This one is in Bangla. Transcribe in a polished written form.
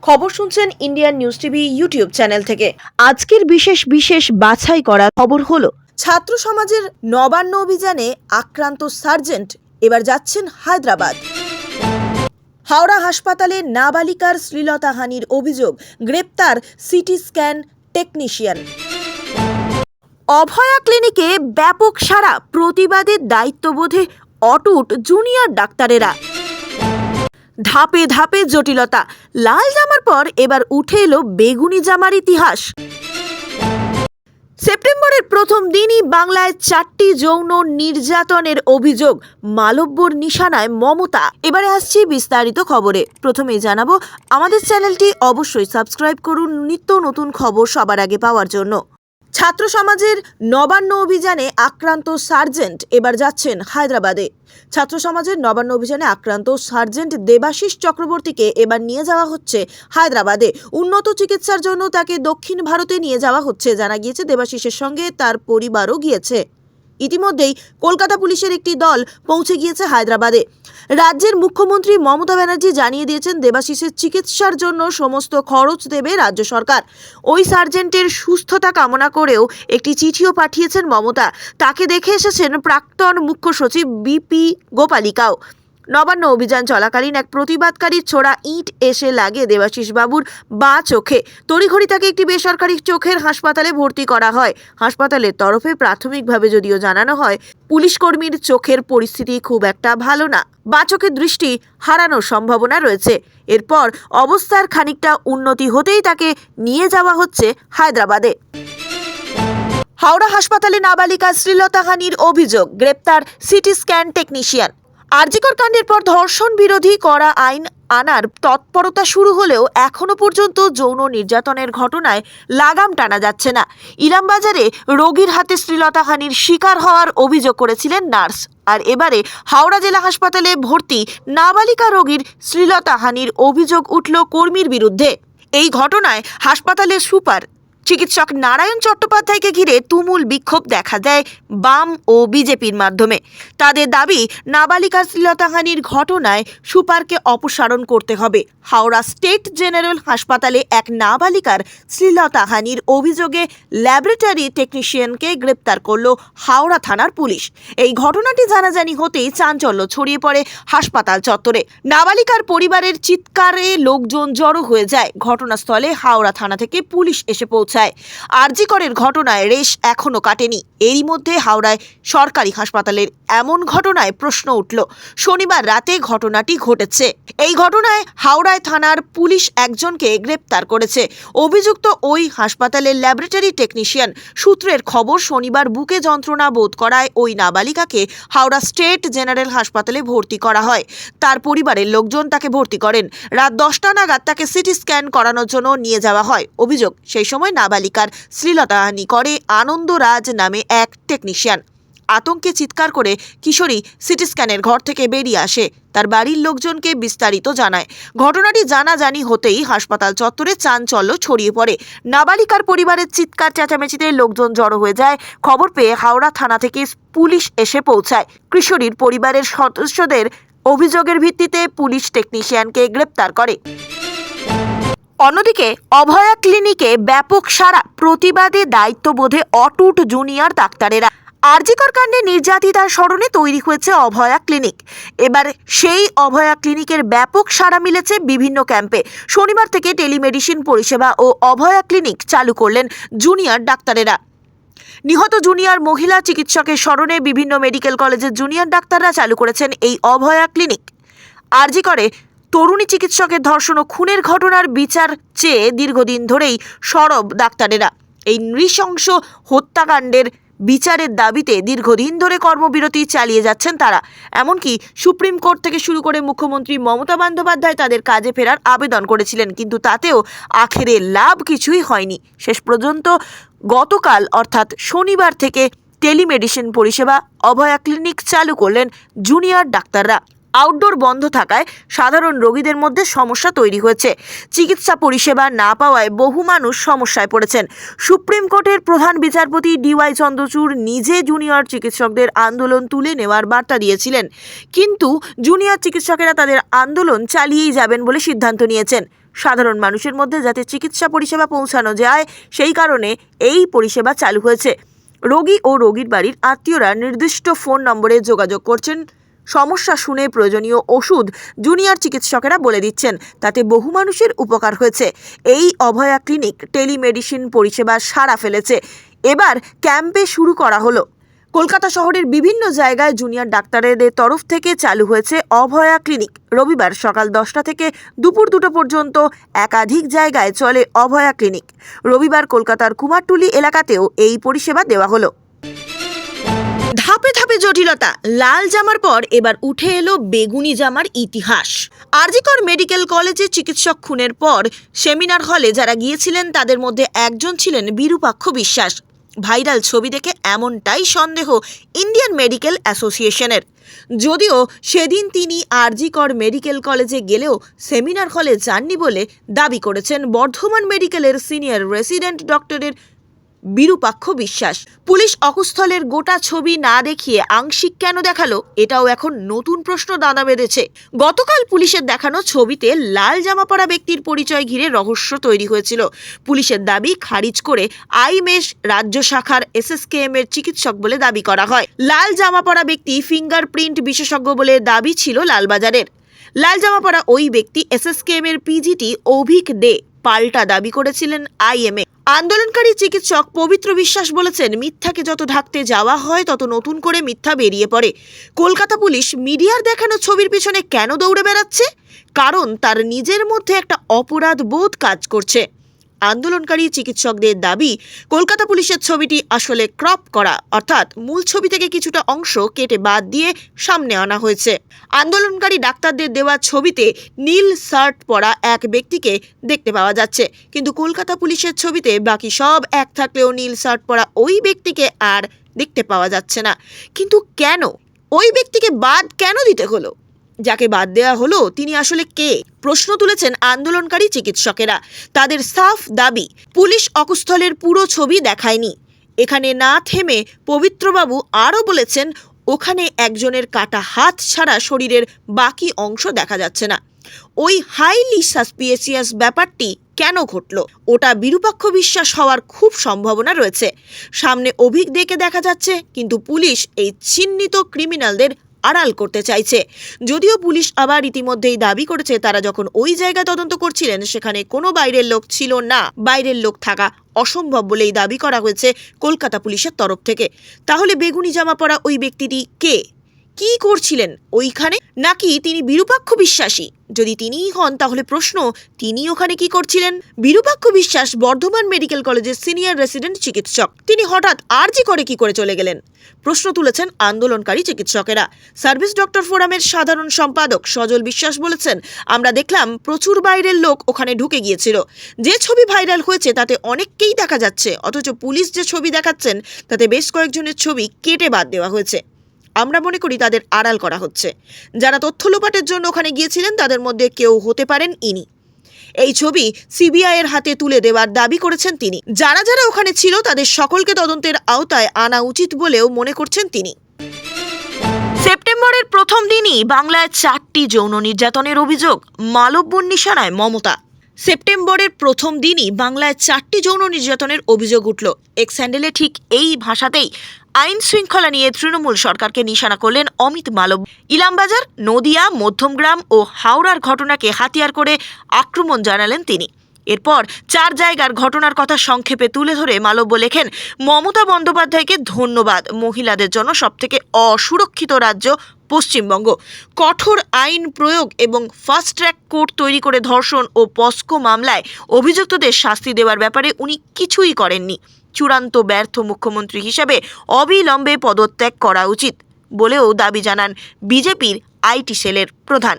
খবর শুনছেন Indian news TV YouTube channel থেকে। আজকের বিশেষ বাছাই করা খবর হলো, ছাত্র সমাজের নবান্ন অভিযানে আক্রান্ত সার্জেন্ট এবার যাচ্ছেন হায়দ্রাবাদ। হাওড়া হাসপাতালে নাবালিকার শ্লীলতাহানির অভিযোগ, গ্রেপ্তার সিটি স্ক্যান টেকনিশিয়ান। অভয়া ক্লিনিকে ব্যাপক সাড়া, প্রতিবাদের দায়িত্ববোধে অটুট জুনিয়র ডাক্তারেরা। ধাপে ধাপে জটিলতা, লাল জামার পর এবার উঠে এলো বেগুনি জামার ইতিহাস। সেপ্টেম্বরের প্রথম দিনই বাংলায় 4টি যৌন নির্যাতনের অভিযোগ, মালব্যর নিশানায় মমতা। এবারে আসছি বিস্তারিত খবরে। প্রথমেই জানাবো, আমাদের চ্যানেলটি অবশ্যই সাবস্ক্রাইব করুন নিত্য নতুন খবর সবার আগে পাওয়ার জন্য। ছাত্র সমাজের নবান্ন অভিযানে আক্রান্ত সার্জেন্ট এবার যাচ্ছেন হায়দ্রাবাদে। ছাত্র সমাজের নবান্ন অভিযানে আক্রান্ত সার্জেন্ট দেবাশিস চক্রবর্তীকে এবার নিয়ে যাওয়া হচ্ছে হায়দ্রাবাদে। উন্নত চিকিৎসার জন্য তাকে দক্ষিণ ভারতে নিয়ে যাওয়া হচ্ছে। জানা গিয়েছে দেবাশিসের সঙ্গে তার পরিবারও গিয়েছে। ইতিমধ্যেই কলকাতা পুলিশের একটি দল পৌঁছে গিয়েছে হায়দ্রাবাদে। রাজ্যের মুখ্যমন্ত্রী মমতা ব্যানার্জি জানিয়ে দিয়েছেন, দেবাশিসের চিকিৎসার জন্য সমস্ত খরচ দেবে রাজ্য সরকার। ওই সার্জেন্টের সুস্থতা কামনা করেও একটি চিঠিও পাঠিয়েছেন মমতা। তাকে দেখে এসেছেন প্রাক্তন মুখ্য সচিব বিপি গোপালিকাও। নবান্ন অভিযান চলাকালীন এক প্রতিবাদকারীর ছোড়া ইট এসে লাগে দেবাশিস বাবুর বাঁ চোখে। তড়িঘড়ি তাকে একটি বেসরকারি চোখের হাসপাতালে ভর্তি করা হয়। হাসপাতালের তরফে প্রাথমিকভাবে যদিও জানানো হয়, পুলিশ কর্মীর চোখের পরিস্থিতি খুব একটা ভালো না, বাঁ চোখের দৃষ্টি হারানোর সম্ভাবনা রয়েছে। এরপর অবস্থার খানিকটা উন্নতি হতেই তাকে নিয়ে যাওয়া হচ্ছে হায়দ্রাবাদে। হাওড়া হাসপাতালে নাবালিকা শ্লীলতাহানির অভিযোগ, গ্রেপ্তার সিটি স্ক্যান টেকনিশিয়ান। আরজিকর কাণ্ডের পর ধর্ষণ বিরোধী কড়া আইন আনার তৎপরতা শুরু হলেও এখনো পর্যন্ত যৌন নির্যাতনের ঘটনায় লাগাম টানা যাচ্ছে না। ইলামবাজারে রোগীর হাতে শ্লীলতাহানির শিকার হওয়ার অভিযোগ করেছিলেন নার্স, আর এবারে হাওড়া জেলা হাসপাতালে ভর্তি নাবালিকা রোগীর শ্লীলতাহানির অভিযোগ উঠল কর্মীর বিরুদ্ধে। এই ঘটনায় হাসপাতালের সুপার চিকিৎসক নারায়ণ চট্টোপাধ্যায়কে ঘিরে তুমুল বিক্ষোভ দেখা দেয় বাম ও বিজেপির মাধ্যমে। তাদের দাবি, নাবালিকার শ্লীলতাহানির ঘটনায় সুপারকে অপসারণ করতে হবে। হাওড়া স্টেট জেনারেল হাসপাতালে এক নাবালিকার শ্লীলতাহানির অভিযোগে ল্যাবরেটরি টেকনিশিয়ানকে গ্রেপ্তার করল হাওড়া থানার পুলিশ। এই ঘটনাটি জানাজানি হতেই চাঞ্চল্য ছড়িয়ে পড়ে হাসপাতাল চত্বরে। নাবালিকার পরিবারের চিৎকারে লোকজন জড়ো হয়ে যায়। ঘটনাস্থলে হাওড়া থানা থেকে পুলিশ এসে পৌঁছায়। আরজিকরের ঘটনায় রেশ এখনো কাটেনি। এরই মধ্যে হাওড়ায় সরকারি হাসপাতালের এমন ঘটনায় প্রশ্ন উঠল। শনিবার রাতে ঘটনাটি ঘটেছে। এই ঘটনায় হাওড়ায় থানার পুলিশ একজনকে গ্রেপ্তার করেছে। অভিযুক্ত ওই হাসপাতালের ল্যাবরেটরি টেকনিশিয়ান। সূত্রের খবর, শনিবার বুকে যন্ত্রণা বোধ করায় ওই নাবালিকাকে হাওড়া স্টেট জেনারেল হাসপাতালে ভর্তি করা হয়। তার পরিবারের লোকজন তাকে ভর্তি করেন। রাত 10টা নাগাদ তাকে সিটি স্ক্যান করানোর জন্য নিয়ে যাওয়া হয়। অভিযোগ, সেই সময় নাবালিকার শ্লীলতাহানি করে আনন্দরাজ নামে এক টেকনিশিয়ান। আতঙ্কে চিৎকার করে কিশোরী সিটি স্ক্যানের ঘর থেকে বেরিয়ে আসে। তার বাড়ির লোকজনকে বিস্তারিত জানায়। ঘটনাটি জানাজানি হতেই হাসপাতাল চত্বরে চাঞ্চল্য ছড়িয়ে পড়ে। নাবালিকার পরিবারের চিৎকার চেঁচামেচিতে লোকজন জড়ো হয়ে যায়। খবর পেয়ে হাওড়া থানা থেকে পুলিশ এসে পৌঁছায়। কিশোরীর পরিবারের সদস্যদের অভিযোগের ভিত্তিতে পুলিশ টেকনিশিয়ানকে গ্রেপ্তার করে। অন্যদিকে অভয়া ক্লিনিকে ব্যাপক সাড়া, প্রতিবাদে দায়িত্ববোধে অটুট জুনিয়র ডাক্তারেরা। আরজিকর কাণ্ডে নির্যাতিতার স্মরণে তৈরি হয়েছে অভয়া ক্লিনিক। এবার সেই অভয়া ক্লিনিকের ব্যাপক সাড়া মিলেছে বিভিন্ন ক্যাম্পে। শনিবার থেকে টেলিমেডিসিন পরিষেবা ও অভয়া ক্লিনিক চালু করলেন জুনিয়র ডাক্তারেরা। নিহত জুনিয়র মহিলা চিকিৎসকের স্মরণে বিভিন্ন মেডিকেল কলেজের জুনিয়র ডাক্তাররা চালু করেছেন এই অভয়া ক্লিনিক। আরজিকরে তরুণী চিকিৎসকের ধর্ষণ ও খুনের ঘটনার বিচার চেয়ে দীর্ঘদিন ধরেই সরব ডাক্তারেরা। এই নৃশংস হত্যাকাণ্ডের বিচারের দাবিতে দীর্ঘদিন ধরে কর্মবিরতি চালিয়ে যাচ্ছেন তারা। এমনকি সুপ্রিম কোর্ট থেকে শুরু করে মুখ্যমন্ত্রী মমতা বন্দ্যোপাধ্যায় তাদের কাজে ফেরার আবেদন করেছিলেন, কিন্তু তাতেও আখেরে লাভ কিছুই হয়নি। শেষ পর্যন্ত গতকাল অর্থাৎ শনিবার থেকে টেলিমেডিসিন পরিষেবা অভয়া ক্লিনিক চালু করলেন জুনিয়র ডাক্তাররা। আউটডোর বন্ধ থাকায় সাধারণ রোগীদের মধ্যে সমস্যা তৈরি হয়েছে। চিকিৎসা পরিষেবা না পাওয়ায় বহু মানুষ সমস্যায় পড়েছেন। সুপ্রিম কোর্টের প্রধান বিচারপতি ডিওয়াই চন্দ্রচূড় নিজে জুনিয়র চিকিৎসকদের আন্দোলন তুলে নেওয়ার বার্তা দিয়েছিলেন, কিন্তু জুনিয়র চিকিৎসকেরা তাদের আন্দোলন চালিয়েই যাবেন বলে সিদ্ধান্ত নিয়েছেন। সাধারণ মানুষের মধ্যে যাতে চিকিৎসা পরিষেবা পৌঁছানো যায় সেই কারণে এই পরিষেবা চালু হয়েছে। রোগী ও রোগীর বাড়ির আত্মীয়রা নির্দিষ্ট ফোন নম্বরে যোগাযোগ করছেন। সমস্যা শুনে প্রয়োজনীয় ওষুধ জুনিয়র চিকিৎসকেরা বলে দিচ্ছেন। তাতে বহু মানুষের উপকার হয়েছে। এই অভয়া ক্লিনিক টেলিমেডিসিন পরিষেবা সাড়া ফেলেছে। এবার ক্যাম্পে শুরু করা হলো। কলকাতা শহরের বিভিন্ন জায়গায় জুনিয়র ডাক্তারদের তরফ থেকে চালু হয়েছে অভয়া ক্লিনিক। রবিবার সকাল 10টা থেকে দুপুর 2টো পর্যন্ত একাধিক জায়গায় চলে অভয়া ক্লিনিক। রবিবার কলকাতার কুমারটুলি এলাকাতেও এই পরিষেবা দেওয়া হলো। ধাপে ধাপে জটিলতা, লাল জামার পর এবার উঠে এলো বেগুনি জামার ইতিহাস। আরজিকর মেডিকেল কলেজে চিকিৎসক খুনের পর সেমিনার হলে যারা গিয়েছিলেন তাদের মধ্যে একজন ছিলেন বিরূপাক্ষ বিশ্বাস। ভাইরাল ছবি দেখে এমনটাই সন্দেহ ইন্ডিয়ান মেডিকেল অ্যাসোসিয়েশনের। যদিও সেদিন তিনি আরজিকর মেডিকেল কলেজে গেলেও সেমিনার হলে যাননি বলে দাবি করেছেন বর্ধমান মেডিকেলের সিনিয়র রেসিডেন্ট ডক্টরের বিরূপাক্ষ বিশ্বাস। পুলিশ অকুস্থলের গোটা ছবি না দেখিয়ে আংশিক কেন দেখালো, এটাও এখন নতুন প্রশ্ন দানা বেঁধেছে। গতকাল পুলিশের দেখানো ছবিতে লাল জামা পরা ব্যক্তির পরিচয় ঘিরে রহস্য তৈরি হয়েছিল। পুলিশের দাবি খারিজ করে আইমেশ রাজ্য শাখার এসএসকেএম এর চিকিৎসক বলে দাবি করা হয়। লাল জামা পরা ব্যক্তি ফিঙ্গারপ্রিন্ট বিশেষজ্ঞ বলে দাবি ছিল লালবাজারের। লাল জামা পরা ওই ব্যক্তি এসএসকেএম এর পিজিটি অভিক দে পাল্টা দাবি করেছিলেন আইএমএ। আন্দোলনকারী চিকিৎসক পবিত্র বিশ্বাস বলেছেন, মিথ্যাকে যত ঢাকতে যাওয়া হয় তত নতুন করে মিথ্যা বেরিয়ে পড়ে। কলকাতা পুলিশ মিডিয়ার দেখানো ছবির পিছনে কেন দৌড়ে বেড়াচ্ছে? কারণ তার নিজের মধ্যে একটা অপরাধ বোধ কাজ করছে। আন্দোলনকারী চিকিৎসকদের দাবি, কলকাতা পুলিশের ছবিটি আসলে ক্রপ করা, অর্থাৎ মূল ছবি থেকে কিছুটা অংশ কেটে বাদ দিয়ে সামনে আনা হয়েছে। আন্দোলনকারী ডাক্তারদের দেওয়া ছবিতে নীল শার্ট পরা এক ব্যক্তিকে দেখতে পাওয়া যাচ্ছে, কিন্তু কলকাতা পুলিশের ছবিতে বাকি সব এক থাকলেও নীল শার্ট পরা ওই ব্যক্তিকে আর দেখতে পাওয়া যাচ্ছে না। কিন্তু কেন? ওই ব্যক্তিকে বাদ কেন দিতে হলো? যাকে বাদ দেওয়া হলো তিনি আসলে কে? প্রশ্ন তুলেছেন আন্দোলনকারী চিকিৎসকেরা। তাদের সাফ দাবি, পুলিশ অকুস্থলের পুরো ছবি দেখায়নি। এখানে না থেমে পবিত্রবাবু আরও বলেছেন, ওখানে একজনের কাটা হাত ছাড়া শরীরের বাকি অংশ দেখা যাচ্ছে না। ওই হাইলি সাসপিসিয়াস ব্যাপারটি কেন ঘটল? ওটা বিরূপাক্ষ বিশ্বাস হওয়ার খুব সম্ভাবনা রয়েছে। সামনে অভিক দেকে দেখা যাচ্ছে, কিন্তু পুলিশ এই চিহ্নিত ক্রিমিনালদের আড়াল করতে চাইছে। যদিও পুলিশ আবার ইতিমধ্যেই দাবি করেছে তারা যখন ওই জায়গা তদন্ত করছিলেন সেখানে কোনো বাইরের লোক ছিল না। বাইরের লোক থাকা অসম্ভব বলেই দাবি করা হয়েছে কলকাতা পুলিশের তরফ থেকে। তাহলে বেগুনি জামা পরা ওই ব্যক্তিটি কে? কি করছিলেন ওইখানে? নাকি তিনি বিরূপাক্ষ বিশ্বাসী? যদি তিনিই হন তাহলে প্রশ্ন, তিনি ওখানে কি করছিলেন? বিরূপাক্ষ বিশ্বাস বর্ধমান মেডিকেল কলেজের সিনিয়র রেসিডেন্ট চিকিৎসক। তিনি হঠাৎ আরজি করে কি করে চলে গেলেন? প্রশ্ন তুলেছেন আন্দোলনকারী চিকিৎসকেরা। সার্ভিস ডক্টর ফোরামের সাধারণ সম্পাদক সজল বিশ্বাস বলেছেন, আমরা দেখলাম প্রচুর বাইরের লোক ওখানে ঢুকে গিয়েছিল। যে ছবি ভাইরাল হয়েছে তাতে অনেককেই দেখা যাচ্ছে, অথচ পুলিশ যে ছবি দেখাচ্ছেন তাতে বেশ কয়েকজনের ছবি কেটে বাদ দেওয়া হয়েছে। আমরা মনে করি তাদের আড়াল করা হচ্ছে। যারা তথ্য লোপাটের জন্য ওখানে গিয়েছিলেন তাদের মধ্যে কেউ হতে পারেন ইনি। এই ছবি সিবিআই এর হাতে তুলে দেওয়ার দাবি করেছেন তিনি। যারা যারা ওখানে ছিল তাদের সকলকে তদন্তের আওতায় আনা উচিত বলেও মনে করছেন তিনি। সেপ্টেম্বরের প্রথম দিনই বাংলায় 4টি যৌন নির্যাতনের অভিযোগ, মালব্যর নিশানায় মমতা। সেপ্টেম্বরের প্রথম দিনই বাংলায় 4টি যৌন নির্যাতনের অভিযোগ উঠল। এক্স হ্যান্ডেলে ঠিক এই ভাষাতেই আইন শৃঙ্খলা নিয়ে তৃণমূল সরকারকে নিশানা করলেন অমিত মালব্য। ইলামবাজার, নদিয়া, মধ্যমগ্রাম ও হাওড়ার ঘটনাকে হাতিয়ার করে আক্রমণ জানালেন তিনি। এরপর 4 জায়গার ঘটনার কথা সংক্ষেপে তুলে ধরে মালব্য লেখেন, মমতা বন্দ্যোপাধ্যায়কে ধন্যবাদ। মহিলাদের জন্য সবথেকে অসুরক্ষিত রাজ্য পশ্চিমবঙ্গ। কঠোর আইন প্রয়োগ এবং ফাস্ট ট্র্যাক কোর্ট তৈরি করে ধর্ষণ ও পস্কো মামলায় অভিযুক্তদের শাস্তি দেওয়ার ব্যাপারে উনি কিছুই করেননি। চূড়ান্ত ব্যর্থ মুখ্যমন্ত্রী হিসেবে অবিলম্বে পদত্যাগ করা উচিত বলেও দাবি জানান বিজেপির আইটি সেলের প্রধান।